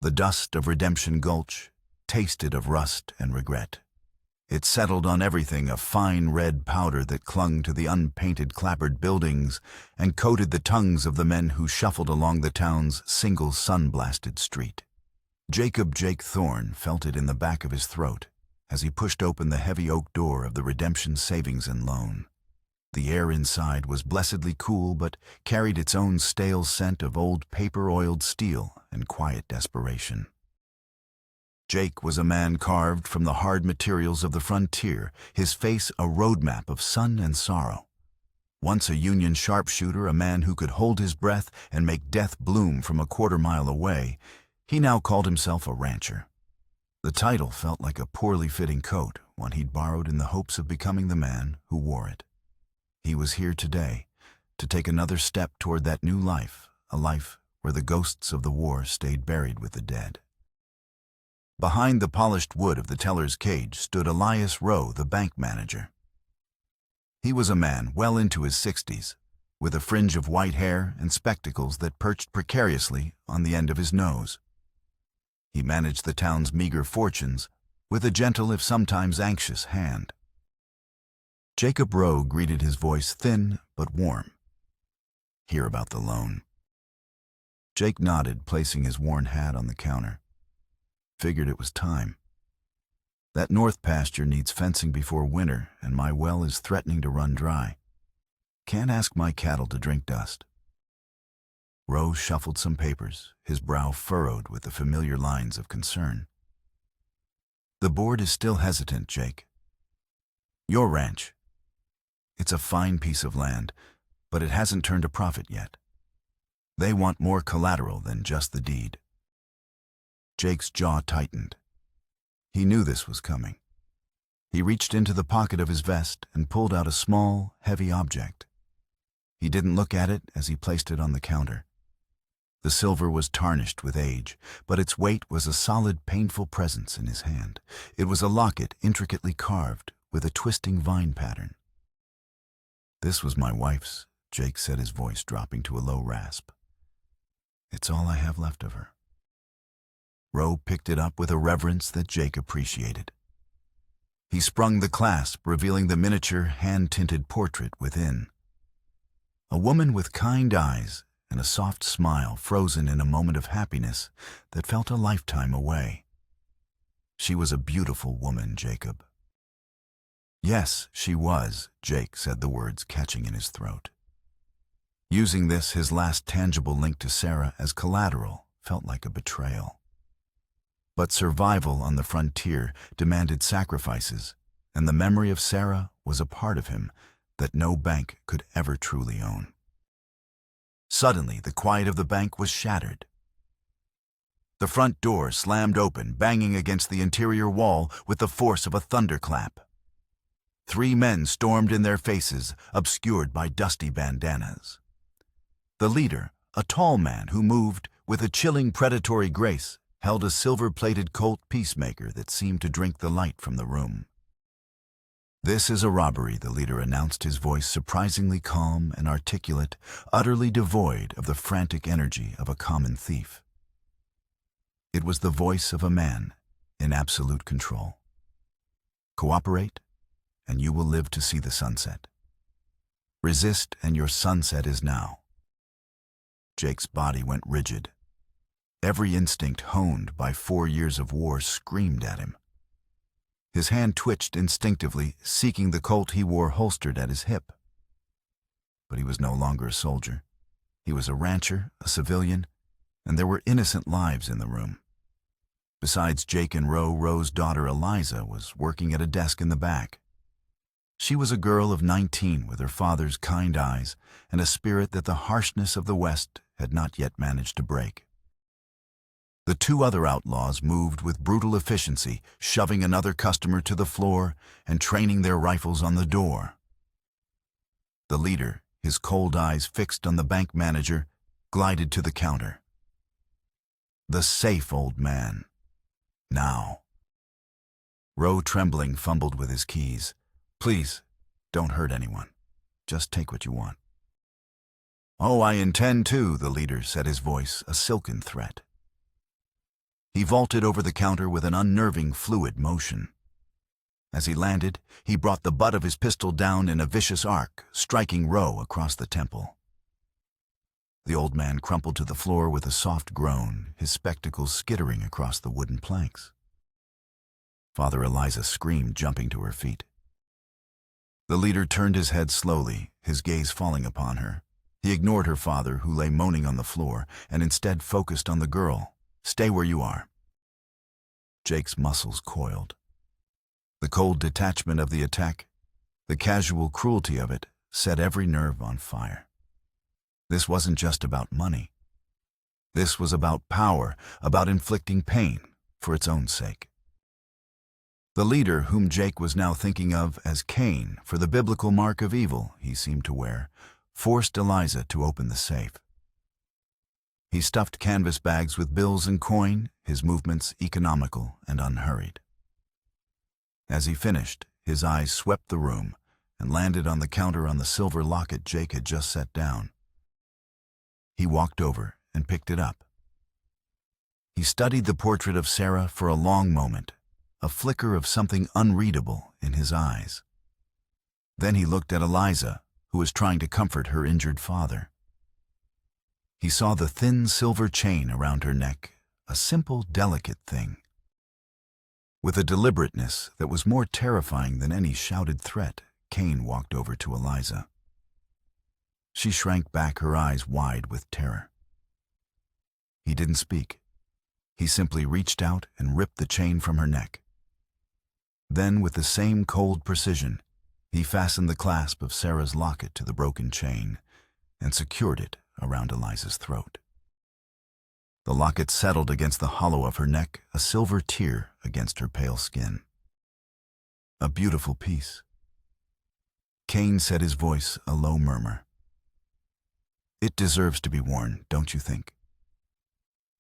The dust of Redemption Gulch tasted of rust and regret. It settled on everything, a fine red powder that clung to the unpainted clapboard buildings and coated the tongues of the men who shuffled along the town's single sun-blasted street. Jake Thorne felt it in the back of his throat as he pushed open the heavy oak door of the Redemption Savings and Loan. The air inside was blessedly cool, but carried its own stale scent of old paper-oiled steel and quiet desperation. Jake was a man carved from the hard materials of the frontier, his face a roadmap of sun and sorrow. Once a Union sharpshooter, a man who could hold his breath and make death bloom from a quarter-mile away, he now called himself a rancher. The title felt like a poorly fitting coat, one he'd borrowed in the hopes of becoming the man who wore it. He was here today to take another step toward that new life, a life where the ghosts of the war stayed buried with the dead. Behind the polished wood of the teller's cage stood Elias Rowe, the bank manager. He was a man well into his 60s, with a fringe of white hair and spectacles that perched precariously on the end of his nose. He managed the town's meager fortunes with a gentle, if sometimes anxious, hand. Jacob Rowe greeted his voice thin but warm. "Hear about the loan." Jake nodded, placing his worn hat on the counter. Figured it was time. That north pasture needs fencing before winter, and my well is threatening to run dry. Can't ask my cattle to drink dust. Rowe shuffled some papers, his brow furrowed with the familiar lines of concern. "The board is still hesitant, Jake. Your ranch. It's a fine piece of land, but it hasn't turned a profit yet. They want more collateral than just the deed." Jake's jaw tightened. He knew this was coming. He reached into the pocket of his vest and pulled out a small, heavy object. He didn't look at it as he placed it on the counter. The silver was tarnished with age, but its weight was a solid, painful presence in his hand. It was a locket intricately carved with a twisting vine pattern. "This was my wife's," Jake said, his voice dropping to a low rasp. "It's all I have left of her." Rowe picked it up with a reverence that Jake appreciated. He sprung the clasp, revealing the miniature, hand-tinted portrait within. A woman with kind eyes and a soft smile frozen in a moment of happiness that felt a lifetime away. She was a beautiful woman, Jacob. "Yes, she was," Jake said, the words catching in his throat. Using this, his last tangible link to Sarah, as collateral felt like a betrayal. But survival on the frontier demanded sacrifices, and the memory of Sarah was a part of him that no bank could ever truly own. Suddenly, the quiet of the bank was shattered. The front door slammed open, banging against the interior wall with the force of a thunderclap. 3 men stormed in their faces, obscured by dusty bandanas. The leader, a tall man who moved with a chilling predatory grace, held a silver-plated Colt peacemaker that seemed to drink the light from the room. "This is a robbery," the leader announced, his voice surprisingly calm and articulate, utterly devoid of the frantic energy of a common thief. It was the voice of a man in absolute control. "Cooperate, and you will live to see the sunset. Resist, and your sunset is now." Jake's body went rigid. Every instinct honed by 4 years of war screamed at him. His hand twitched instinctively, seeking the Colt he wore holstered at his hip. But he was no longer a soldier. He was a rancher, a civilian, and there were innocent lives in the room. Besides Jake and Rowe, Rowe's daughter Eliza was working at a desk in the back. She was a girl of 19 with her father's kind eyes and a spirit that the harshness of the West had not yet managed to break. The 2 other outlaws moved with brutal efficiency, shoving another customer to the floor and training their rifles on the door. The leader, his cold eyes fixed on the bank manager, glided to the counter. The safe, old man. Now. Rowe, trembling, fumbled with his keys. "Please, don't hurt anyone. Just take what you want." "Oh, I intend to," the leader said, his voice a silken threat. He vaulted over the counter with an unnerving, fluid motion. As he landed, he brought the butt of his pistol down in a vicious arc, striking Roe across the temple. The old man crumpled to the floor with a soft groan, his spectacles skittering across the wooden planks. Father Eliza screamed, jumping to her feet. The leader turned his head slowly, his gaze falling upon her. He ignored her father, who lay moaning on the floor, and instead focused on the girl. "Stay where you are." Jake's muscles coiled. The cold detachment of the attack, the casual cruelty of it, set every nerve on fire. This wasn't just about money. This was about power, about inflicting pain for its own sake. The leader, whom Jake was now thinking of as Cain for the biblical mark of evil he seemed to wear, forced Eliza to open the safe. He stuffed canvas bags with bills and coin, his movements economical and unhurried. As he finished, his eyes swept the room and landed on the counter on the silver locket Jake had just set down. He walked over and picked it up. He studied the portrait of Sarah for a long moment, a flicker of something unreadable in his eyes. Then he looked at Eliza, who was trying to comfort her injured father. He saw the thin silver chain around her neck, a simple, delicate thing. With a deliberateness that was more terrifying than any shouted threat, Cain walked over to Eliza. She shrank back, her eyes wide with terror. He didn't speak. He simply reached out and ripped the chain from her neck. Then, with the same cold precision, he fastened the clasp of Sarah's locket to the broken chain and secured it around Eliza's throat. The locket settled against the hollow of her neck, a silver tear against her pale skin. A beautiful piece. Cain said, his voice a low murmur. "It deserves to be worn, don't you think?"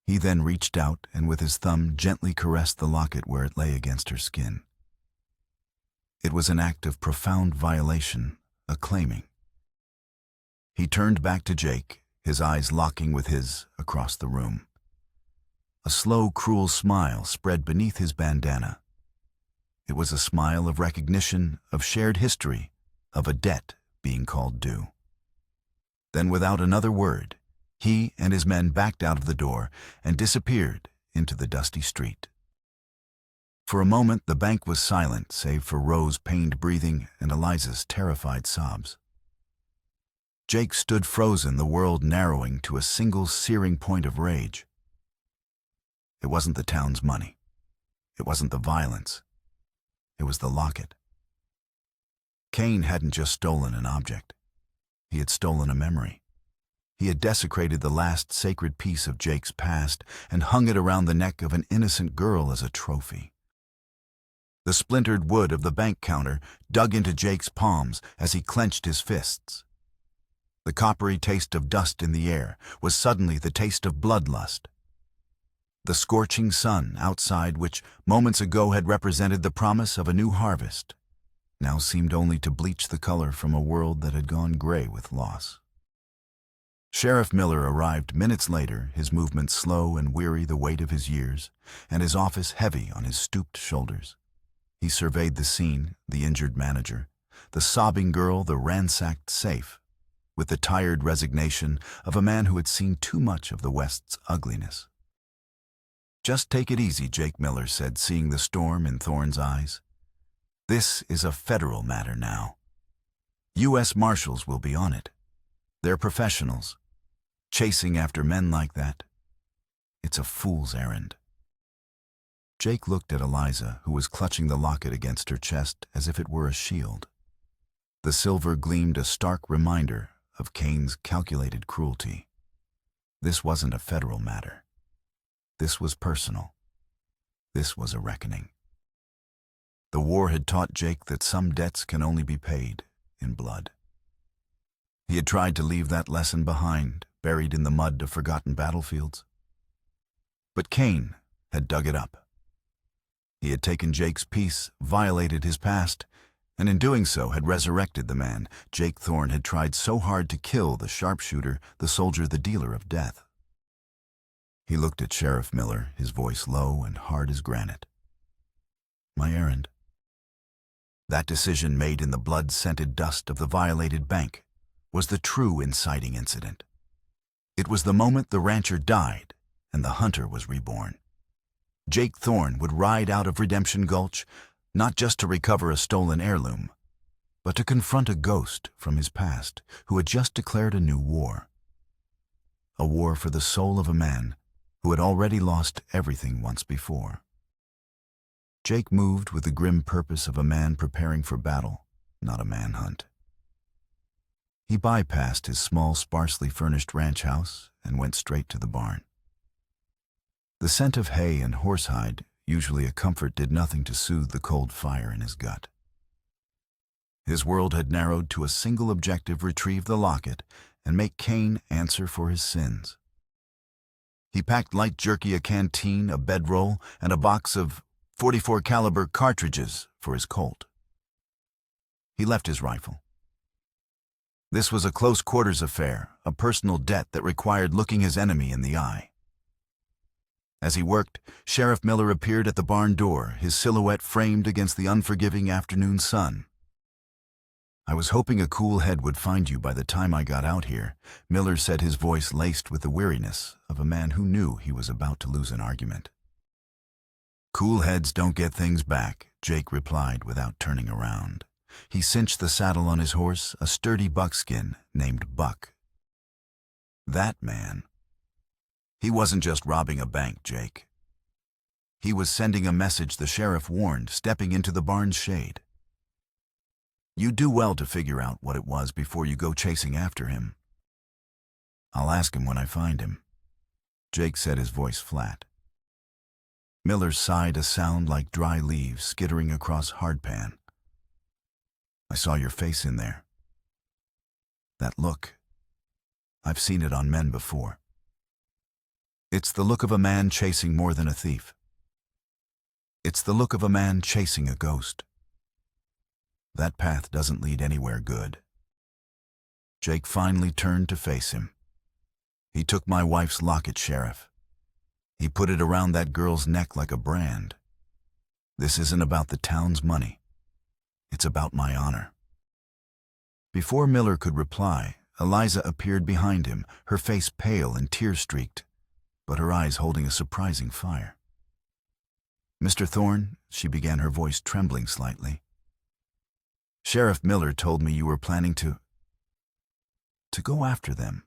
He then reached out and with his thumb gently caressed the locket where it lay against her skin. It was an act of profound violation, a claiming. He turned back to Jake, his eyes locking with his across the room. A slow, cruel smile spread beneath his bandana. It was a smile of recognition, of shared history, of a debt being called due. Then, without another word, he and his men backed out of the door and disappeared into the dusty street. For a moment, the bank was silent, save for Roe's pained breathing and Eliza's terrified sobs. Jake stood frozen, the world narrowing to a single searing point of rage. It wasn't the town's money. It wasn't the violence. It was the locket. Cain hadn't just stolen an object. He had stolen a memory. He had desecrated the last sacred piece of Jake's past and hung it around the neck of an innocent girl as a trophy. The splintered wood of the bank counter dug into Jake's palms as he clenched his fists. The coppery taste of dust in the air was suddenly the taste of bloodlust. The scorching sun outside, which moments ago had represented the promise of a new harvest, now seemed only to bleach the color from a world that had gone gray with loss. Sheriff Miller arrived minutes later, his movements slow and weary the weight of his years, and his office heavy on his stooped shoulders. He surveyed the scene, the injured manager, the sobbing girl, the ransacked safe, with the tired resignation of a man who had seen too much of the West's ugliness. "Just take it easy," Jake Miller said, seeing the storm in Thorne's eyes. "This is a federal matter now. U.S. Marshals will be on it. They're professionals. Chasing after men like that, it's a fool's errand." Jake looked at Eliza, who was clutching the locket against her chest as if it were a shield. The silver gleamed, a stark reminder of Cain's calculated cruelty. This wasn't a federal matter. This was personal. This was a reckoning. The war had taught Jake that some debts can only be paid in blood. He had tried to leave that lesson behind, buried in the mud of forgotten battlefields. But Cain had dug it up. He had taken Jake's peace, violated his past, and in doing so had resurrected the man Jake Thorne had tried so hard to kill, the sharpshooter, the soldier, the dealer of death. He looked at Sheriff Miller, his voice low and hard as granite. My errand. That decision made in the blood-scented dust of the violated bank was the true inciting incident. It was the moment the rancher died and the hunter was reborn. Jake Thorne would ride out of Redemption Gulch not just to recover a stolen heirloom, but to confront a ghost from his past who had just declared a new war. A war for the soul of a man who had already lost everything once before. Jake moved with the grim purpose of a man preparing for battle, not a manhunt. He bypassed his small, sparsely furnished ranch house and went straight to the barn. The scent of hay and horsehide, usually a comfort, did nothing to soothe the cold fire in his gut. His world had narrowed to a single objective: retrieve the locket and make Cain answer for his sins. He packed light jerky, a canteen, a bedroll, and a box of .44 caliber cartridges for his Colt. He left his rifle. This was a close quarters affair, a personal debt that required looking his enemy in the eye. As he worked, Sheriff Miller appeared at the barn door, his silhouette framed against the unforgiving afternoon sun. I was hoping a cool head would find you by the time I got out here, Miller said, his voice laced with the weariness of a man who knew he was about to lose an argument. Cool heads don't get things back, Jake replied without turning around. He cinched the saddle on his horse, a sturdy buckskin named Buck. That man. He wasn't just robbing a bank, Jake. He was sending a message the sheriff warned, stepping into the barn's shade. You do well to figure out what it was before you go chasing after him. I'll ask him when I find him, Jake said, his voice flat. Miller sighed, a sound like dry leaves skittering across hardpan. I saw your face in there. That look. I've seen it on men before. It's the look of a man chasing more than a thief. It's the look of a man chasing a ghost. That path doesn't lead anywhere good. Jake finally turned to face him. He took my wife's locket, Sheriff. He put it around that girl's neck like a brand. This isn't about the town's money. It's about my honor. Before Miller could reply, Eliza appeared behind him, her face pale and tear-streaked, but her eyes holding a surprising fire. Mr. Thorne, she began, her voice trembling slightly. Sheriff Miller told me you were planning to go after them.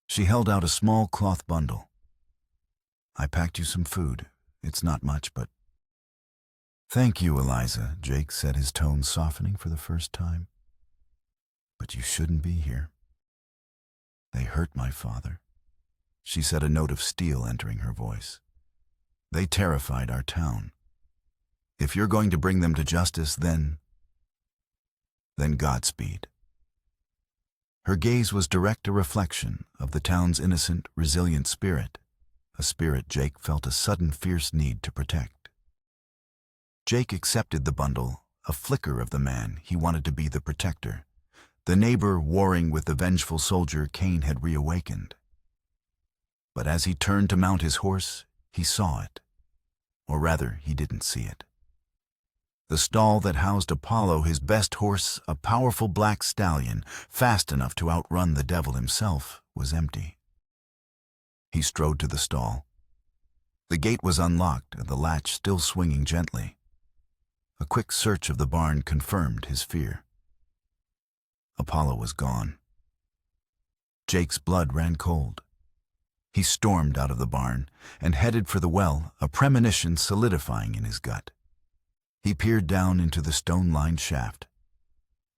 She held out a small cloth bundle. I packed you some food. It's not much, but... Thank you, Eliza, Jake said, his tone softening for the first time. But you shouldn't be here. They hurt my father, she said, a note of steel entering her voice. They terrified our town. If you're going to bring them to justice, then Godspeed. Her gaze was direct, a reflection of the town's innocent, resilient spirit, a spirit Jake felt a sudden fierce need to protect. Jake accepted the bundle, a flicker of the man he wanted to be the protector, the neighbor warring with the vengeful soldier Cain had reawakened. But as he turned to mount his horse, he saw it. Or rather, he didn't see it. The stall that housed Apollo, his best horse, a powerful black stallion, fast enough to outrun the devil himself, was empty. He strode to the stall. The gate was unlocked and the latch still swinging gently. A quick search of the barn confirmed his fear. Apollo was gone. Jake's blood ran cold. He stormed out of the barn and headed for the well, a premonition solidifying in his gut. He peered down into the stone-lined shaft.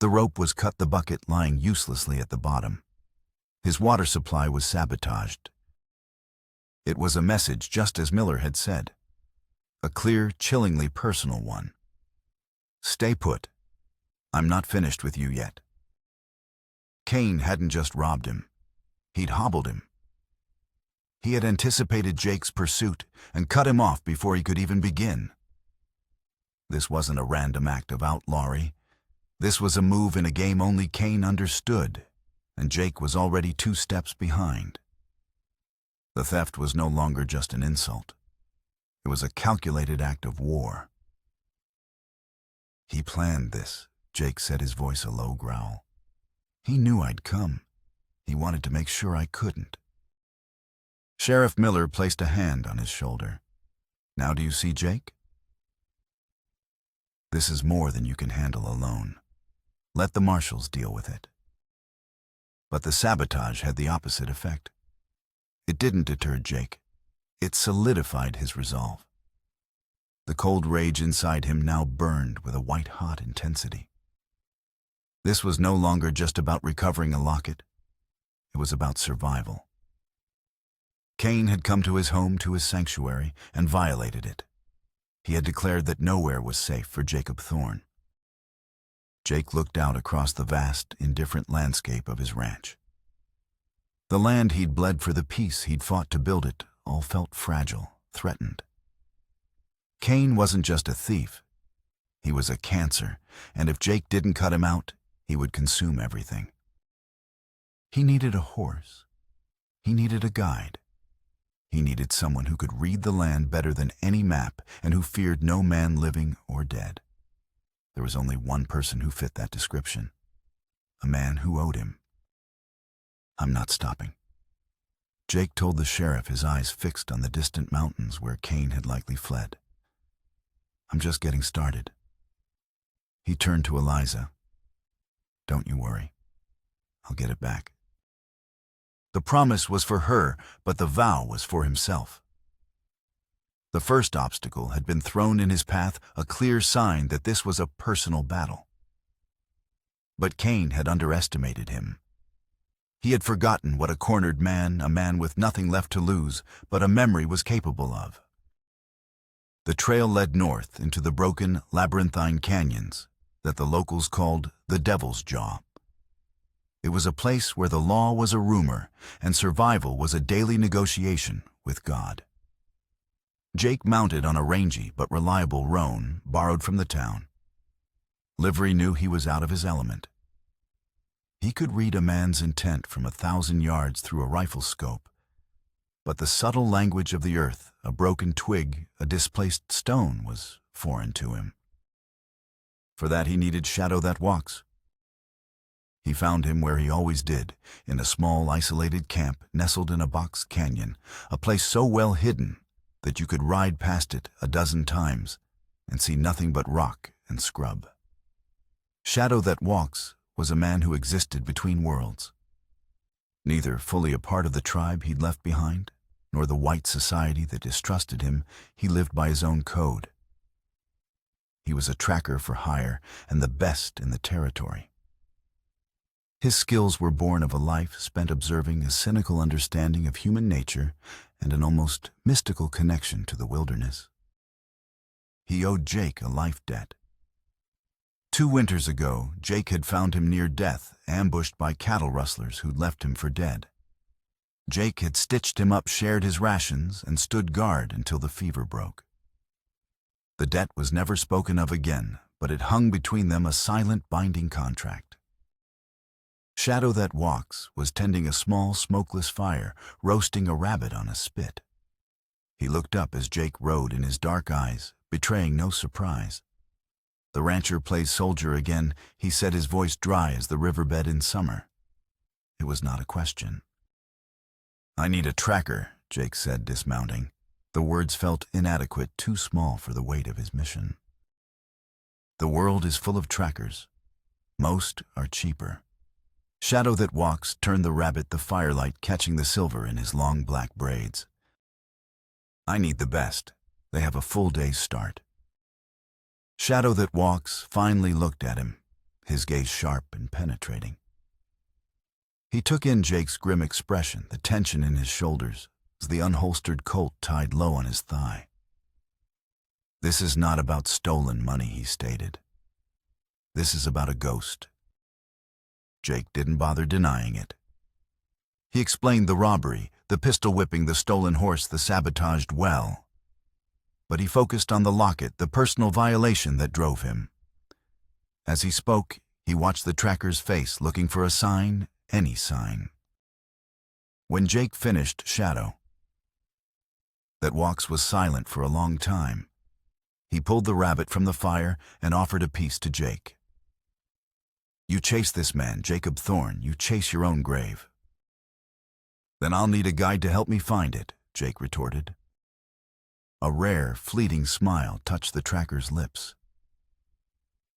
The rope was cut, the bucket lying uselessly at the bottom. His water supply was sabotaged. It was a message just as Miller had said. A clear, chillingly personal one. Stay put. I'm not finished with you yet. Cain hadn't just robbed him. He'd hobbled him. He had anticipated Jake's pursuit and cut him off before he could even begin. This wasn't a random act of outlawry. This was a move in a game only Cain understood, and Jake was already 2 steps behind. The theft was no longer just an insult. It was a calculated act of war. "He planned this," Jake said, his voice a low growl. "He knew I'd come. He wanted to make sure I couldn't." Sheriff Miller placed a hand on his shoulder. "Now do you see, Jake? This is more than you can handle alone. Let the marshals deal with it." But the sabotage had the opposite effect. It didn't deter Jake. It solidified his resolve. The cold rage inside him now burned with a white-hot intensity. This was no longer just about recovering a locket. It was about survival. Cain had come to his home, to his sanctuary, and violated it. He had declared that nowhere was safe for Jacob Thorne. Jake looked out across the vast, indifferent landscape of his ranch. The land he'd bled for, the peace he'd fought to build it, all felt fragile, threatened. Cain wasn't just a thief. He was a cancer, and if Jake didn't cut him out, he would consume everything. He needed a horse. He needed a guide. He needed someone who could read the land better than any map and who feared no man living or dead. There was only one person who fit that description. A man who owed him. "I'm not stopping." Jake told the sheriff, his eyes fixed on the distant mountains where Cain had likely fled. "I'm just getting started." He turned to Eliza. "Don't you worry. I'll get it back." The promise was for her, but the vow was for himself. The first obstacle had been thrown in his path, a clear sign that this was a personal battle. But Cain had underestimated him. He had forgotten what a cornered man, a man with nothing left to lose, but a memory, was capable of. The trail led north into the broken, labyrinthine canyons that the locals called the Devil's Jaw. It was a place where the law was a rumor and survival was a daily negotiation with God. Jake mounted on a rangy but reliable roan borrowed from the town. Livery knew he was out of his element. He could read a man's intent from 1,000 yards through a rifle scope, but the subtle language of the earth, a broken twig, a displaced stone, was foreign to him. For that he needed Shadow That Walks. He found him where he always did, in a small, isolated camp nestled in a box canyon, a place so well hidden that you could ride past it a dozen times and see nothing but rock and scrub. Shadow That Walks was a man who existed between worlds. Neither fully a part of the tribe he'd left behind, nor the white society that distrusted him. He lived by his own code. He was a tracker for hire and the best in the territory. His skills were born of a life spent observing a cynical understanding of human nature and an almost mystical connection to the wilderness. He owed Jake a life debt. 2 winters ago, Jake had found him near death, ambushed by cattle rustlers who'd left him for dead. Jake had stitched him up, shared his rations, and stood guard until the fever broke. The debt was never spoken of again, but it hung between them, a silent binding contract. Shadow That Walks was tending a small, smokeless fire, roasting a rabbit on a spit. He looked up as Jake rode in his dark eyes, betraying no surprise. The rancher plays soldier again, he said, his voice dry as the riverbed in summer. It was not a question. "I need a tracker," Jake said, dismounting. The words felt inadequate, too small for the weight of his mission. "The world is full of trackers. Most are cheaper." Shadow That Walks turned the rabbit, the firelight catching the silver in his long black braids. "I need the best. They have a full day's start." Shadow That Walks finally looked at him, his gaze sharp and penetrating. He took in Jake's grim expression, the tension in his shoulders, as the unholstered Colt tied low on his thigh. "This is not about stolen money," he stated. "This is about a ghost." Jake didn't bother denying it. He explained the robbery, the pistol whipping, the stolen horse, the sabotaged well. But he focused on the locket, the personal violation that drove him. As he spoke, he watched the tracker's face, looking for a sign, any sign. When Jake finished, Shadow, That Walks was silent for a long time. He pulled the rabbit from the fire and offered a piece to Jake. "You chase this man, Jacob Thorne. You chase your own grave." "Then I'll need a guide to help me find it," Jake retorted. A rare, fleeting smile touched the tracker's lips.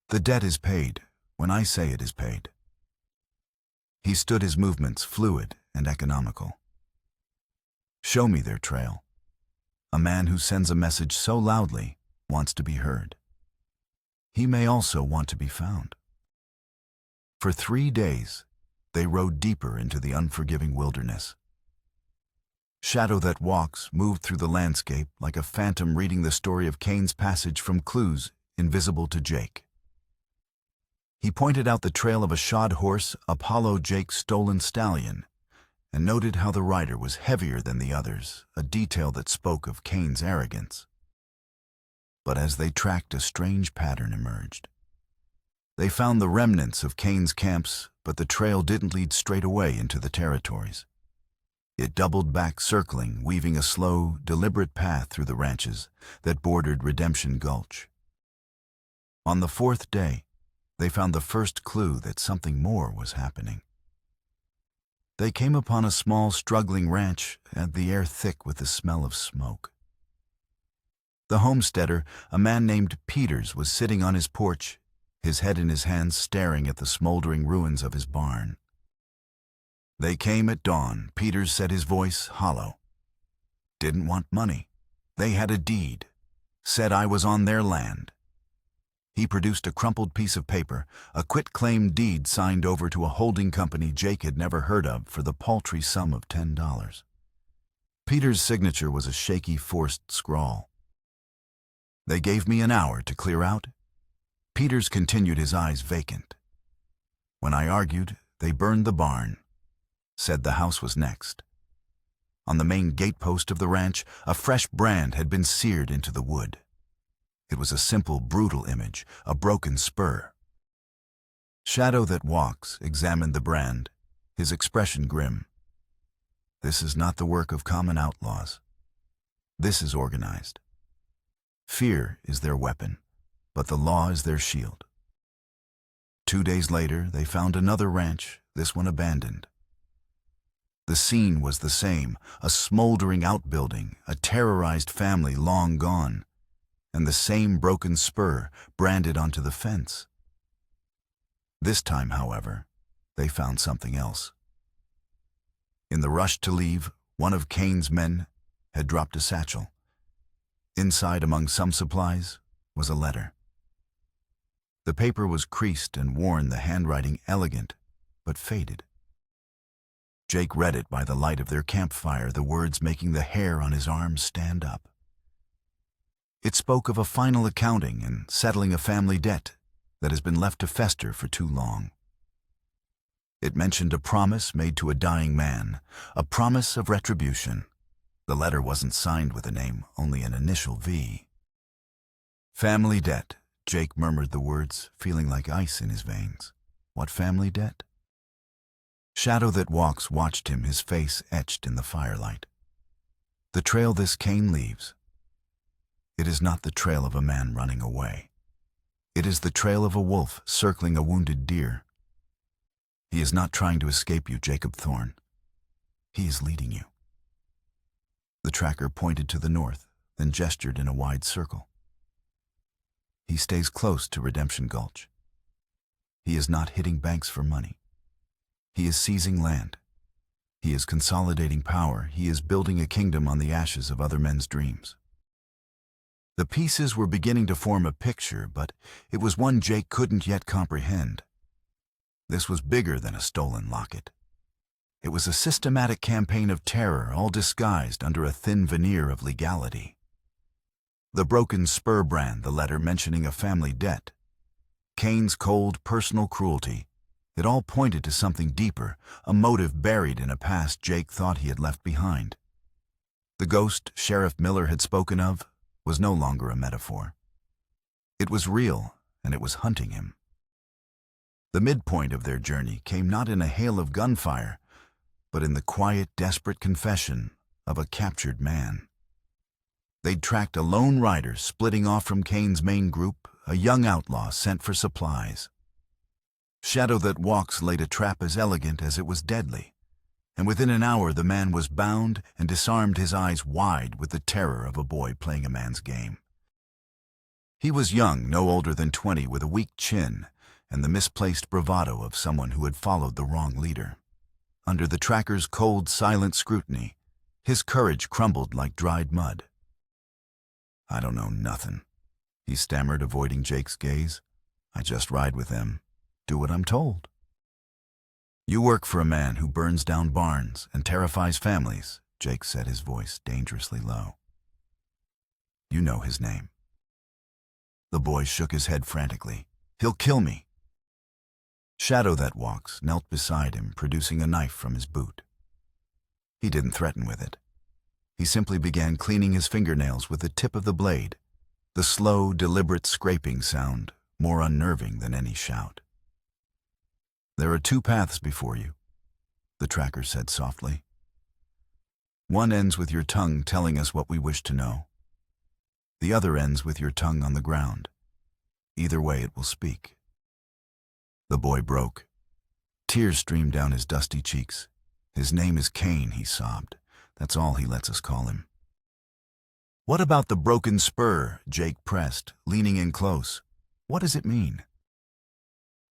"The debt is paid when I say it is paid." He stood his movements fluid and economical. "Show me their trail." A man who sends a message so loudly wants to be heard. He may also want to be found. For 3 days, they rode deeper into the unforgiving wilderness. Shadow That Walks moved through the landscape like a phantom reading the story of Cain's passage from clues invisible to Jake. He pointed out the trail of a shod horse, Apollo Jake's stolen stallion, and noted how the rider was heavier than the others, a detail that spoke of Cain's arrogance. But as they tracked, a strange pattern emerged. They found the remnants of Cain's camps, but the trail didn't lead straight away into the territories. It doubled back, circling, weaving a slow, deliberate path through the ranches that bordered Redemption Gulch. On the 4th day, they found the first clue that something more was happening. They came upon a small, struggling ranch, and the air thick with the smell of smoke. The homesteader, a man named Peters, was sitting on his porch, his head in his hands, staring at the smoldering ruins of his barn. "They came at dawn," Peters said, his voice hollow. "Didn't want money. They had a deed. Said I was on their land." He produced a crumpled piece of paper, a quit-claim deed signed over to a holding company Jake had never heard of for the paltry sum of $10. Peter's signature was a shaky, forced scrawl. "They gave me an hour to clear out." Peters continued, his eyes vacant. "When I argued, they burned the barn. Said the house was next." On the main gatepost of the ranch, a fresh brand had been seared into the wood. It was a simple, brutal image, a broken spur. Shadow That Walks examined the brand, his expression grim. "This is not the work of common outlaws. This is organized. Fear is their weapon, but the law is their shield." 2 days later, they found another ranch, this one abandoned. The scene was the same, a smoldering outbuilding, a terrorized family long gone, and the same broken spur branded onto the fence. This time, however, they found something else. In the rush to leave, one of Cain's men had dropped a satchel. Inside, among some supplies, was a letter. The paper was creased and worn, the handwriting elegant, but faded. Jake read it by the light of their campfire, the words making the hair on his arms stand up. It spoke of a final accounting and settling a family debt that has been left to fester for too long. It mentioned a promise made to a dying man, a promise of retribution. The letter wasn't signed with a name, only an initial V. "Family debt," Jake murmured the words, feeling like ice in his veins. What family debt? Shadow That Walks watched him, his face etched in the firelight. "The trail this Cain leaves. It is not the trail of a man running away. It is the trail of a wolf circling a wounded deer. He is not trying to escape you, Jacob Thorne. He is leading you." The tracker pointed to the north, then gestured in a wide circle. "He stays close to Redemption Gulch. He is not hitting banks for money. He is seizing land. He is consolidating power. He is building a kingdom on the ashes of other men's dreams." The pieces were beginning to form a picture, but it was one Jake couldn't yet comprehend. This was bigger than a stolen locket. It was a systematic campaign of terror, all disguised under a thin veneer of legality. The broken spur brand, the letter mentioning a family debt, Cain's cold, personal cruelty, it all pointed to something deeper, a motive buried in a past Jake thought he had left behind. The ghost Sheriff Miller had spoken of was no longer a metaphor. It was real, and it was hunting him. The midpoint of their journey came not in a hail of gunfire, but in the quiet, desperate confession of a captured man. They'd tracked a lone rider splitting off from Kane's main group, a young outlaw sent for supplies. Shadow that Walks laid a trap as elegant as it was deadly, and within an hour the man was bound and disarmed, his eyes wide with the terror of a boy playing a man's game. He was young, no older than 20, with a weak chin and the misplaced bravado of someone who had followed the wrong leader. Under the tracker's cold, silent scrutiny, his courage crumbled like dried mud. "I don't know nothing," he stammered, avoiding Jake's gaze. "I just ride with them, do what I'm told." "You work for a man who burns down barns and terrifies families," Jake said, his voice dangerously low. "You know his name." The boy shook his head frantically. "He'll kill me." Shadow that Walks knelt beside him, producing a knife from his boot. He didn't threaten with it. He simply began cleaning his fingernails with the tip of the blade, the slow, deliberate scraping sound more unnerving than any shout. "There are 2 paths before you," the tracker said softly. "One ends with your tongue telling us what we wish to know. The other ends with your tongue on the ground. Either way it will speak." The boy broke. Tears streamed down his dusty cheeks. "His name is Kane," he sobbed. "That's all he lets us call him." "What about the broken spur?" Jake pressed, leaning in close. "What does it mean?"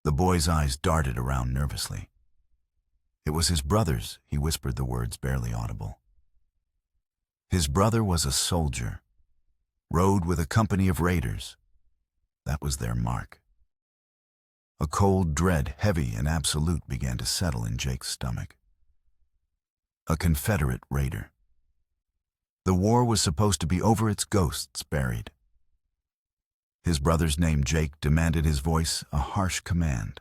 The boy's eyes darted around nervously. It was his brother's, he whispered, the words barely audible. His brother was a soldier, rode with a company of raiders. That was their mark. A cold dread, heavy and absolute, began to settle in Jake's stomach. A Confederate raider. The war was supposed to be over, its ghosts buried. His brother's name, Jake, demanded his voice, a harsh command.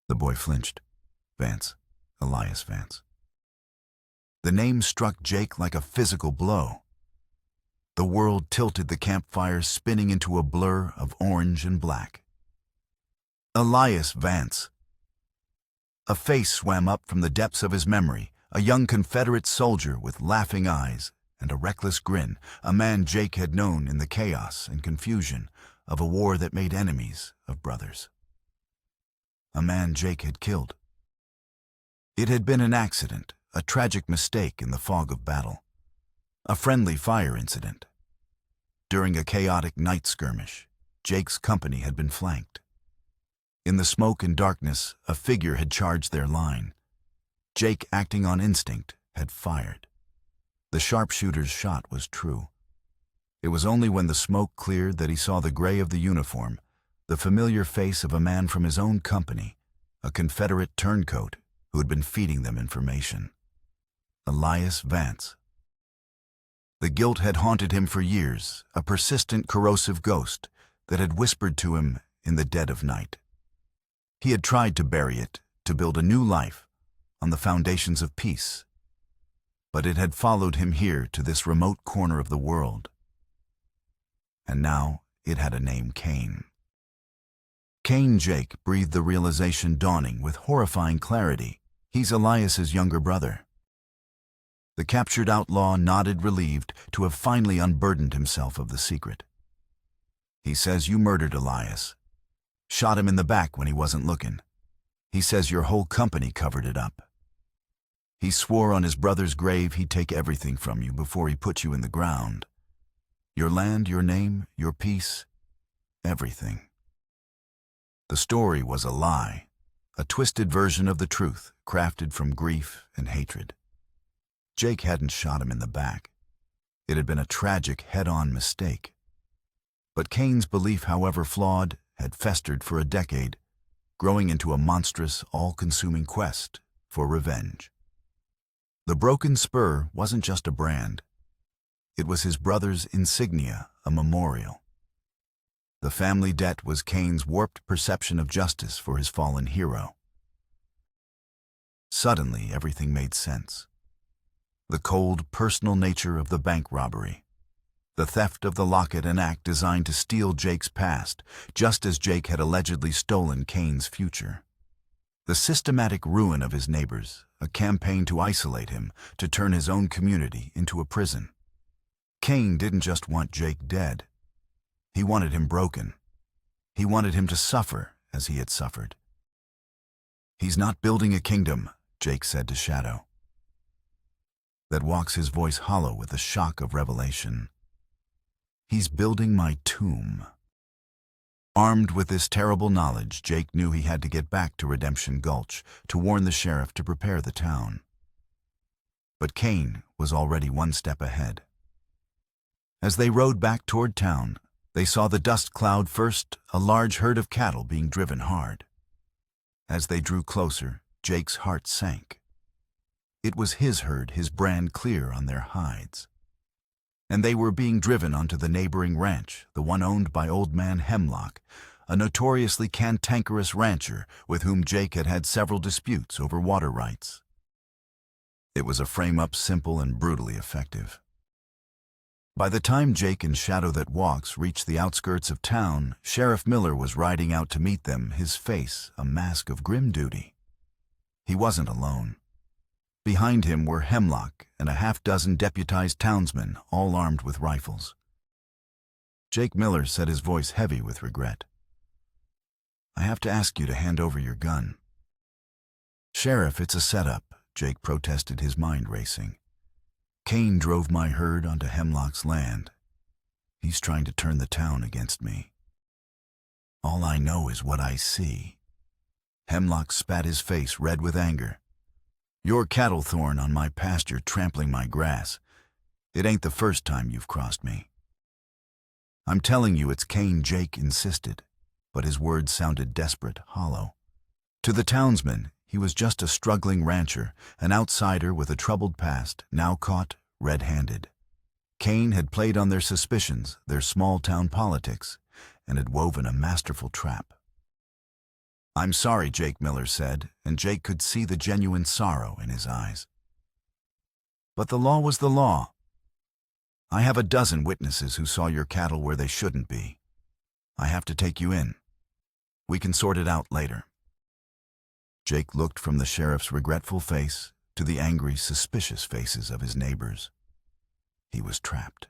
The boy flinched. Vance. Elias Vance. The name struck Jake like a physical blow. The world tilted, the campfire spinning into a blur of orange and black. Elias Vance. A face swam up from the depths of his memory, a young Confederate soldier with laughing eyes and a reckless grin, a man Jake had known in the chaos and confusion of a war that made enemies of brothers. A man Jake had killed. It had been an accident, a tragic mistake in the fog of battle, a friendly fire incident. During a chaotic night skirmish, Jake's company had been flanked. In the smoke and darkness, a figure had charged their line. Jake, acting on instinct, had fired. The sharpshooter's shot was true. It was only when the smoke cleared that he saw the gray of the uniform, the familiar face of a man from his own company, a Confederate turncoat who had been feeding them information. Elias Vance. The guilt had haunted him for years, a persistent, corrosive ghost that had whispered to him in the dead of night. He had tried to bury it, to build a new life on the foundations of peace. But it had followed him here to this remote corner of the world. And now it had a name, Kane. Kane Jake breathed the realization dawning with horrifying clarity. He's Elias's younger brother. The captured outlaw nodded, relieved to have finally unburdened himself of the secret. "He says you murdered Elias. Shot him in the back when he wasn't looking. He says your whole company covered it up. He swore on his brother's grave he'd take everything from you before he put you in the ground. Your land, your name, your peace, everything." The story was a lie, a twisted version of the truth, crafted from grief and hatred. Jake hadn't shot him in the back. It had been a tragic, head-on mistake. But Kane's belief, however flawed, had festered for a decade, growing into a monstrous, all-consuming quest for revenge. The broken spur wasn't just a brand. It was his brother's insignia, a memorial. The family debt was Kane's warped perception of justice for his fallen hero. Suddenly, everything made sense. The cold, personal nature of the bank robbery, the theft of the locket, an act designed to steal Jake's past, just as Jake had allegedly stolen Kane's future. The systematic ruin of his neighbors, a campaign to isolate him, to turn his own community into a prison. Cain didn't just want Jake dead. He wanted him broken. He wanted him to suffer as he had suffered. "He's not building a kingdom," Jake said to Shadow. That walks, his voice hollow with the shock of revelation. "He's building my tomb." Armed with this terrible knowledge, Jake knew he had to get back to Redemption Gulch to warn the sheriff to prepare the town. But Cain was already one step ahead. As they rode back toward town, they saw the dust cloud first, a large herd of cattle being driven hard. As they drew closer, Jake's heart sank. It was his herd, his brand clear on their hides. And they were being driven onto the neighboring ranch, the one owned by Old Man Hemlock, a notoriously cantankerous rancher with whom Jake had had several disputes over water rights. It was a frame-up simple and brutally effective. By the time Jake and Shadow That Walks reached the outskirts of town, Sheriff Miller was riding out to meet them, his face a mask of grim duty. He wasn't alone. Behind him were Hemlock and a half-dozen deputized townsmen, all armed with rifles. Jake Miller said, his voice heavy with regret, "I have to ask you to hand over your gun." "Sheriff, it's a setup," Jake protested, his mind racing. "Cain drove my herd onto Hemlock's land. He's trying to turn the town against me. All I know is what I see." Hemlock spat, his face red with anger. "Your cattle thorn on my pasture, trampling my grass. It ain't the first time you've crossed me." "I'm telling you it's Cain," Jake insisted, but his words sounded desperate, hollow. To the townsmen, he was just a struggling rancher, an outsider with a troubled past, now caught red-handed. Cain had played on their suspicions, their small-town politics, and had woven a masterful trap. "I'm sorry," Jake Miller said, and Jake could see the genuine sorrow in his eyes. "But the law was the law. I have a dozen witnesses who saw your cattle where they shouldn't be. I have to take you in. We can sort it out later." Jake looked from the sheriff's regretful face to the angry, suspicious faces of his neighbors. He was trapped.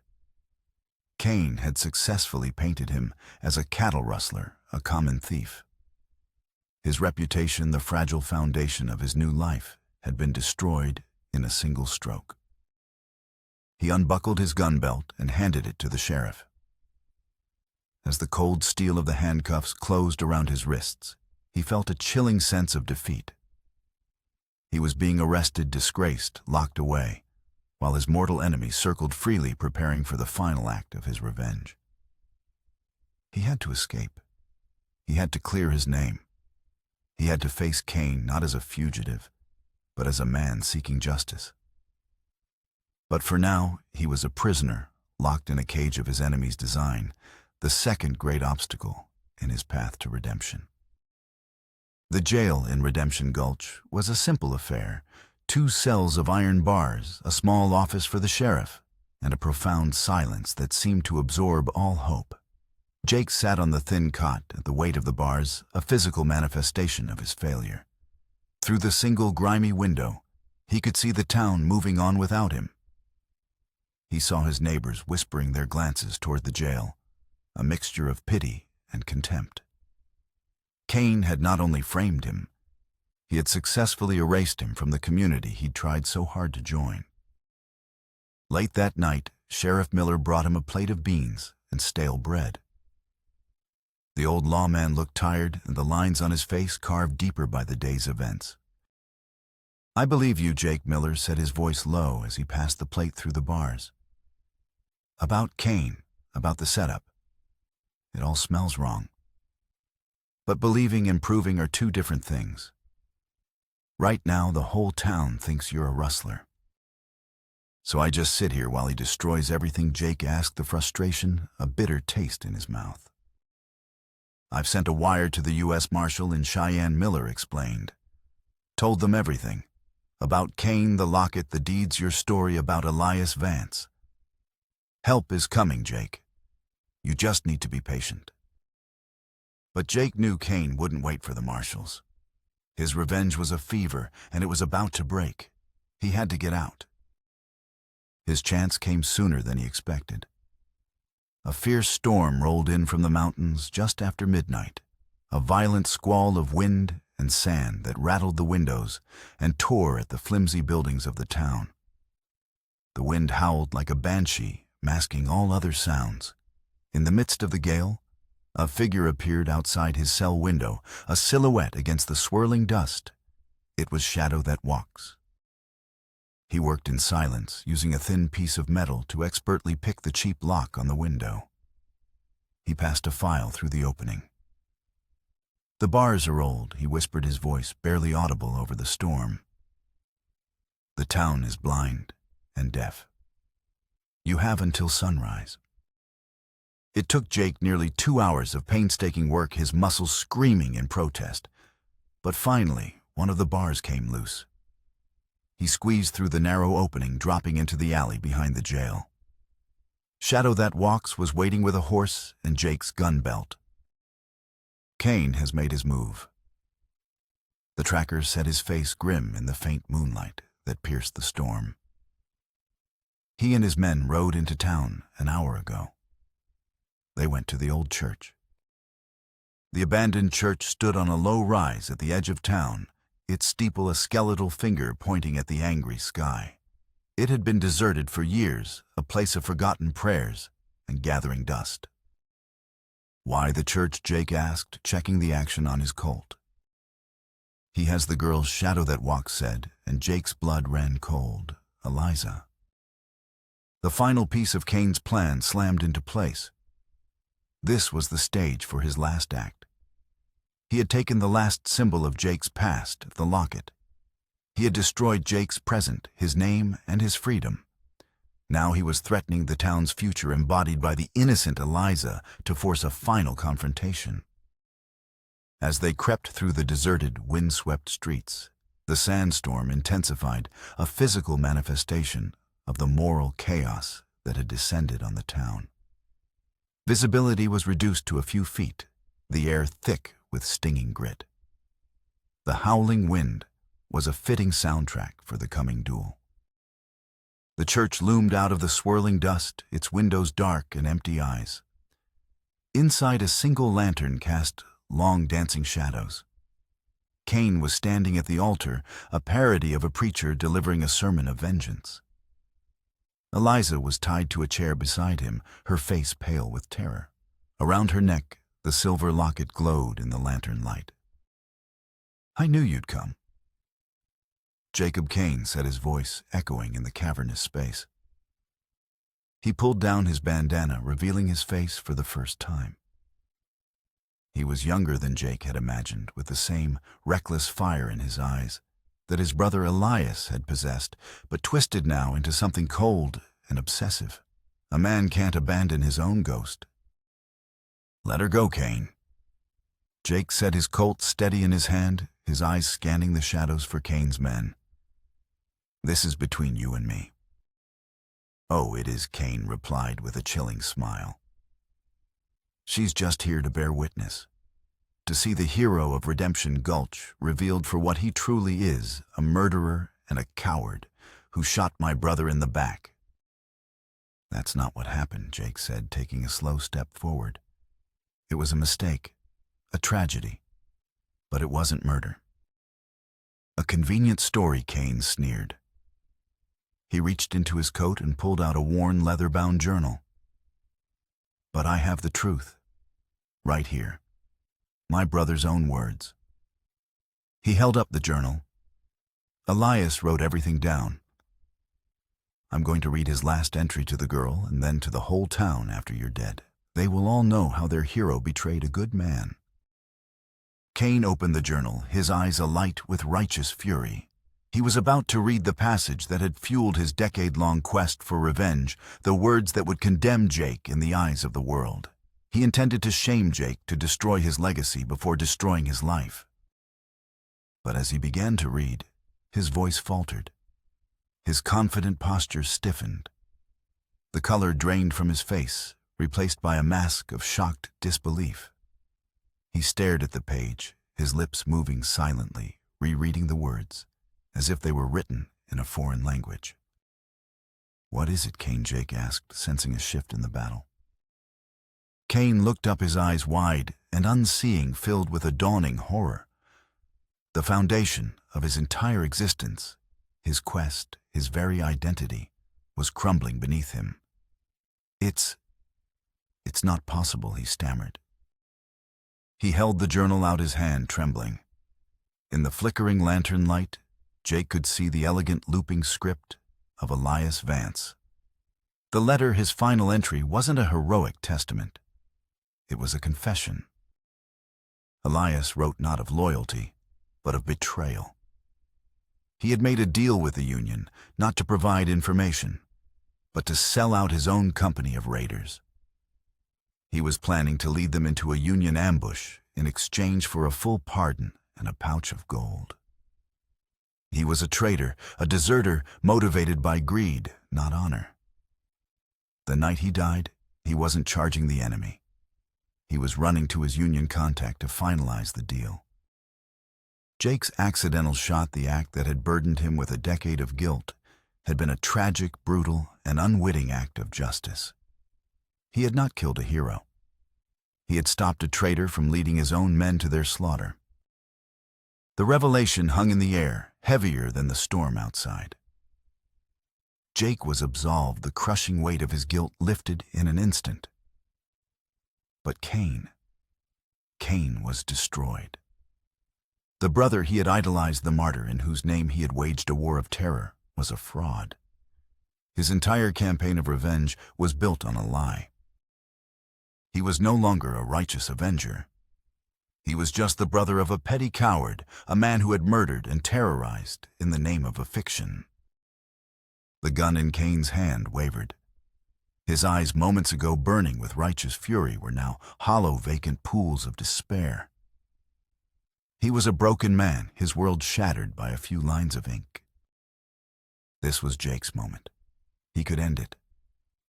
Cain had successfully painted him as a cattle rustler, a common thief. His reputation, the fragile foundation of his new life, had been destroyed in a single stroke. He unbuckled his gun belt and handed it to the sheriff. As the cold steel of the handcuffs closed around his wrists, he felt a chilling sense of defeat. He was being arrested, disgraced, locked away, while his mortal enemy circled freely, preparing for the final act of his revenge. He had to escape. He had to clear his name. He had to face Cain not as a fugitive, but as a man seeking justice. But for now, he was a prisoner, locked in a cage of his enemy's design, the second great obstacle in his path to redemption. The jail in Redemption Gulch was a simple affair: 2 cells of iron bars, a small office for the sheriff, and a profound silence that seemed to absorb all hope. Jake sat on the thin cot, the weight of the bars a physical manifestation of his failure. Through the single grimy window, he could see the town moving on without him. He saw his neighbors whispering their glances toward the jail, a mixture of pity and contempt. Cain had not only framed him, he had successfully erased him from the community he'd tried so hard to join. Late that night, Sheriff Miller brought him a plate of beans and stale bread. The old lawman looked tired, and the lines on his face carved deeper by the day's events. "I believe you," Jake Miller said, his voice low as he passed the plate through the bars. "About Cain, about the setup. It all smells wrong. But believing and proving are 2 different things. Right now, the whole town thinks you're a rustler. So I just sit here while he destroys everything." Jake asked, the frustration, a bitter taste in his mouth. "I've sent a wire to the U.S. Marshal in Cheyenne," Miller explained. "Told them everything. About Cain, the locket, the deeds, your story about Elias Vance. Help is coming, Jake. You just need to be patient." But Jake knew Cain wouldn't wait for the marshals. His revenge was a fever, and it was about to break. He had to get out. His chance came sooner than he expected. A fierce storm rolled in from the mountains just after midnight, a violent squall of wind and sand that rattled the windows and tore at the flimsy buildings of the town. The wind howled like a banshee, masking all other sounds. In the midst of the gale, a figure appeared outside his cell window, a silhouette against the swirling dust. It was Shadow That Walks. He worked in silence, using a thin piece of metal to expertly pick the cheap lock on the window. He passed a file through the opening. "The bars are old," he whispered, his voice barely audible over the storm. "The town is blind and deaf. You have until sunrise." It took Jake nearly 2 hours of painstaking work, his muscles screaming in protest. But finally, one of the bars came loose. He squeezed through the narrow opening, dropping into the alley behind the jail. Shadow That Walks was waiting with a horse and Jake's gun belt. Kane has made his move. The tracker set his face grim in the faint moonlight that pierced the storm. He and his men rode into town an hour ago. They went to the old church. The abandoned church stood on a low rise at the edge of town, its steeple a skeletal finger pointing at the angry sky. It had been deserted for years, a place of forgotten prayers and gathering dust. "Why the church?" Jake asked, checking the action on his Colt. "He has the girl's Shadow That Walks," said, and Jake's blood ran cold. Eliza. The final piece of Kane's plan slammed into place. This was the stage for his last act. He had taken the last symbol of Jake's past, the locket. He had destroyed Jake's present, his name, and his freedom. Now he was threatening the town's future, embodied by the innocent Eliza, to force a final confrontation. As they crept through the deserted, windswept streets, the sandstorm intensified, a physical manifestation of the moral chaos that had descended on the town. Visibility was reduced to a few feet, the air thick with stinging grit. The howling wind was a fitting soundtrack for the coming duel. The church loomed out of the swirling dust, its windows dark and empty eyes. Inside, a single lantern cast long dancing shadows. Kane was standing at the altar, a parody of a preacher delivering a sermon of vengeance. Eliza was tied to a chair beside him, her face pale with terror. Around her neck, the silver locket glowed in the lantern light. "I knew you'd come." Jacob Kane said, his voice echoing in the cavernous space. He pulled down his bandana, revealing his face for the first time. He was younger than Jake had imagined, with the same reckless fire in his eyes that his brother Elias had possessed, but twisted now into something cold and obsessive. A man can't abandon his own ghost. "Let her go, Kane." Jake set his Colt steady in his hand, his eyes scanning the shadows for Kane's men. "This is between you and me." "Oh, it is," Kane replied with a chilling smile. "She's just here to bear witness, to see the hero of Redemption Gulch revealed for what he truly is, a murderer and a coward who shot my brother in the back." "That's not what happened," Jake said, taking a slow step forward. "It was a mistake, a tragedy, but it wasn't murder." "A convenient story," Kane sneered. He reached into his coat and pulled out a worn leather-bound journal. "But I have the truth, right here. My brother's own words." He held up the journal. "Elias wrote everything down. I'm going to read his last entry to the girl and then to the whole town after you're dead. They will all know how their hero betrayed a good man." Kane opened the journal, his eyes alight with righteous fury. He was about to read the passage that had fueled his decade-long quest for revenge, the words that would condemn Jake in the eyes of the world. He intended to shame Jake, to destroy his legacy before destroying his life. But as he began to read, his voice faltered. His confident posture stiffened. The color drained from his face, replaced by a mask of shocked disbelief. He stared at the page, his lips moving silently, rereading the words, as if they were written in a foreign language. What is it, Kane? Jake asked, sensing a shift in the battle. Kane looked up, his eyes wide and unseeing, filled with a dawning horror. The foundation of his entire existence, his quest, his very identity, was crumbling beneath him. It's not possible," he stammered. He held the journal out, his hand trembling. In the flickering lantern light, Jake could see the elegant looping script of Elias Vance. The letter, his final entry, wasn't a heroic testament. It was a confession. Elias wrote not of loyalty, but of betrayal. He had made a deal with the Union, not to provide information, but to sell out his own company of raiders. He was planning to lead them into a Union ambush in exchange for a full pardon and a pouch of gold. He was a traitor, a deserter, motivated by greed, not honor. The night he died, he wasn't charging the enemy. He was running to his Union contact to finalize the deal. Jake's accidental shot, the act that had burdened him with a decade of guilt, had been a tragic, brutal, and unwitting act of justice. He had not killed a hero. He had stopped a traitor from leading his own men to their slaughter. The revelation hung in the air, heavier than the storm outside. Jake was absolved, the crushing weight of his guilt lifted in an instant. But Kane was destroyed. The brother he had idolized, the martyr in whose name he had waged a war of terror, was a fraud. His entire campaign of revenge was built on a lie. He was no longer a righteous avenger. He was just the brother of a petty coward, a man who had murdered and terrorized in the name of a fiction. The gun in Kane's hand wavered. His eyes, moments ago burning with righteous fury, were now hollow, vacant pools of despair. He was a broken man, his world shattered by a few lines of ink. This was Jake's moment. He could end it.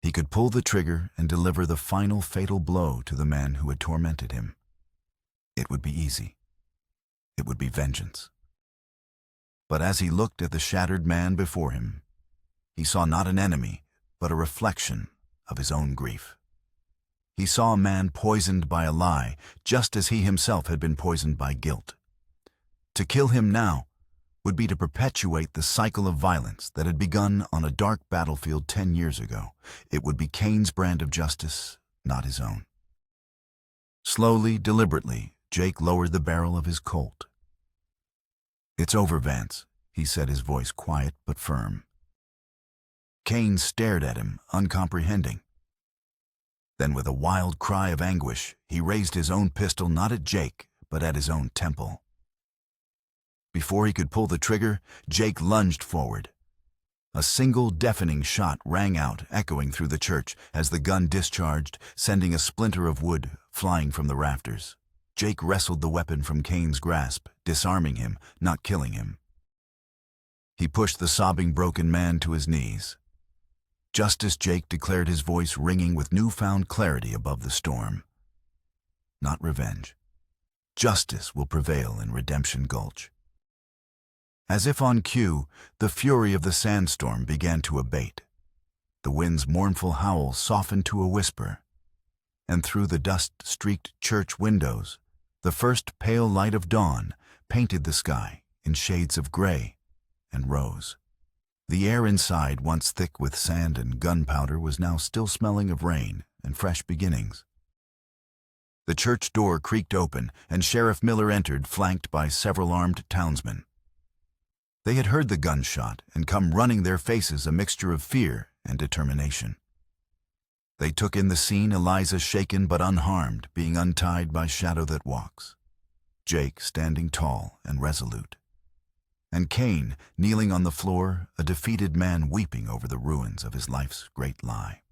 He could pull the trigger and deliver the final fatal blow to the man who had tormented him. It would be easy. It would be vengeance. But as he looked at the shattered man before him, he saw not an enemy, but a reflection of his own grief. He saw a man poisoned by a lie, just as he himself had been poisoned by guilt. To kill him now would be to perpetuate the cycle of violence that had begun on a dark battlefield 10 years ago. It would be Kane's brand of justice, not his own. Slowly, deliberately, Jake lowered the barrel of his Colt. "It's over, Vance," he said, his voice quiet but firm. Kane stared at him, uncomprehending. Then, with a wild cry of anguish, he raised his own pistol not at Jake, but at his own temple. Before he could pull the trigger, Jake lunged forward. A single deafening shot rang out, echoing through the church as the gun discharged, sending a splinter of wood flying from the rafters. Jake wrestled the weapon from Kane's grasp, disarming him, not killing him. He pushed the sobbing, broken man to his knees. Justice, Jake declared, his voice ringing with newfound clarity above the storm. Not revenge. Justice will prevail in Redemption Gulch. As if on cue, the fury of the sandstorm began to abate. The wind's mournful howl softened to a whisper, and through the dust-streaked church windows, the first pale light of dawn painted the sky in shades of gray and rose. The air inside, once thick with sand and gunpowder, was now still smelling of rain and fresh beginnings. The church door creaked open, and Sheriff Miller entered, flanked by several armed townsmen. They had heard the gunshot and come running, their faces a mixture of fear and determination. They took in the scene, Eliza shaken but unharmed, being untied by shadow that walks. Jake standing tall and resolute. And Kane kneeling on the floor, a defeated man weeping over the ruins of his life's great lie.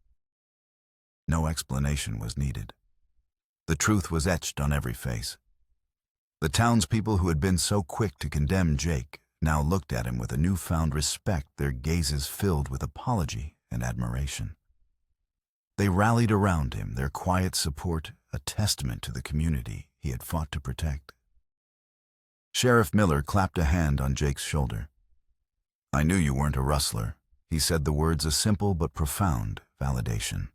No explanation was needed. The truth was etched on every face. The townspeople who had been so quick to condemn Jake now looked at him with a newfound respect, their gazes filled with apology and admiration. They rallied around him, their quiet support a testament to the community he had fought to protect. Sheriff Miller clapped a hand on Jake's shoulder. "I knew you weren't a rustler," He said the words a simple but profound validation.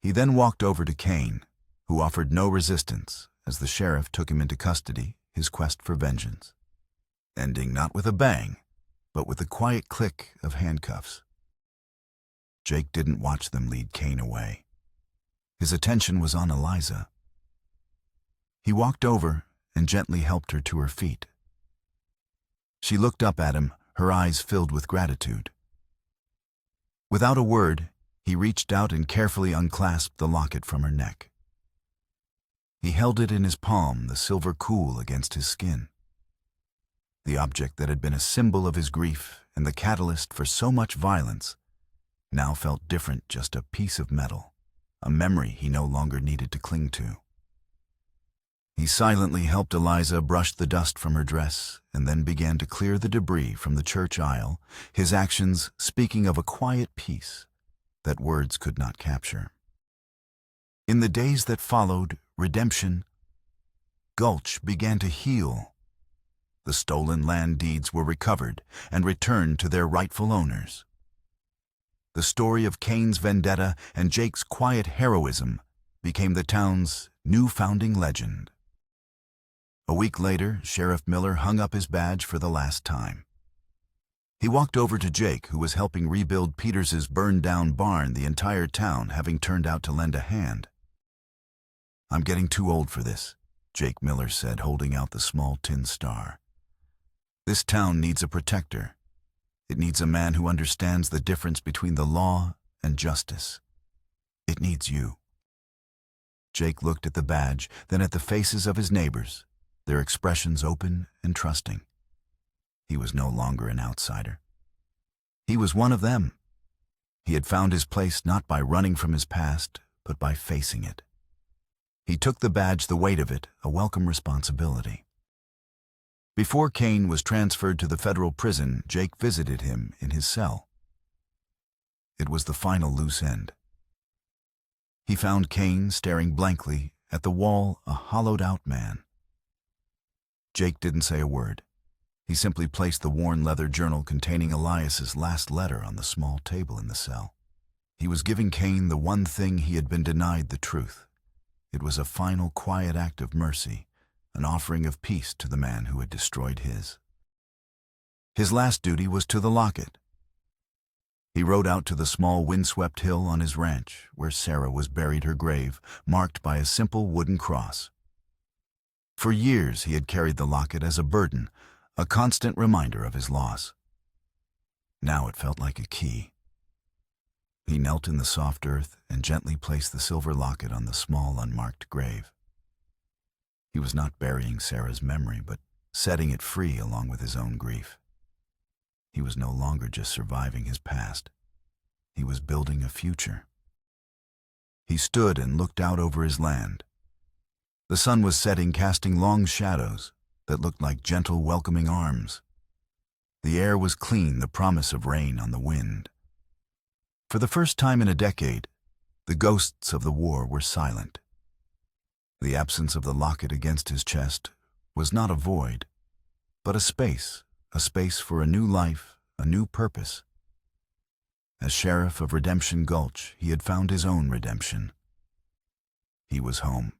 He then walked over to Cain, who offered no resistance as the sheriff took him into custody, his quest for vengeance, ending not with a bang, but with the quiet click of handcuffs. Jake didn't watch them lead Cain away. His attention was on Eliza. He walked over and gently helped her to her feet. She looked up at him, her eyes filled with gratitude. Without a word, he reached out and carefully unclasped the locket from her neck. He held it in his palm, the silver cool against his skin. The object that had been a symbol of his grief and the catalyst for so much violence now felt different, just a piece of metal, a memory he no longer needed to cling to. He silently helped Eliza brush the dust from her dress and then began to clear the debris from the church aisle, his actions speaking of a quiet peace that words could not capture. In the days that followed, Redemption Gulch began to heal. The stolen land deeds were recovered and returned to their rightful owners. The story of Cain's vendetta and Jake's quiet heroism became the town's new founding legend. A week later, Sheriff Miller hung up his badge for the last time. He walked over to Jake, who was helping rebuild Peters's burned-down barn, the entire town having turned out to lend a hand. "I'm getting too old for this," Jake Miller said, holding out the small tin star. "This town needs a protector. It needs a man who understands the difference between the law and justice. It needs you." Jake looked at the badge, then at the faces of his neighbors, their expressions open and trusting. He was no longer an outsider. He was one of them. He had found his place not by running from his past, but by facing it. He took the badge, the weight of it, a welcome responsibility. Before Cain was transferred to the federal prison, Jake visited him in his cell. It was the final loose end. He found Cain staring blankly at the wall, a hollowed-out man. Jake didn't say a word. He simply placed the worn leather journal containing Elias's last letter on the small table in the cell. He was giving Cain the one thing he had been denied, the truth. It was a final quiet act of mercy, an offering of peace to the man who had destroyed his. His last duty was to the locket. He rode out to the small windswept hill on his ranch, where Sarah was buried, her grave marked by a simple wooden cross. For years he had carried the locket as a burden, a constant reminder of his loss. Now it felt like a key. He knelt in the soft earth and gently placed the silver locket on the small unmarked grave. He was not burying Sarah's memory, but setting it free along with his own grief. He was no longer just surviving his past. He was building a future. He stood and looked out over his land. The sun was setting, casting long shadows that looked like gentle, welcoming arms. The air was clean, the promise of rain on the wind. For the first time in a decade, the ghosts of the war were silent. The absence of the locket against his chest was not a void, but a space for a new life, a new purpose. As sheriff of Redemption Gulch, he had found his own redemption. He was home.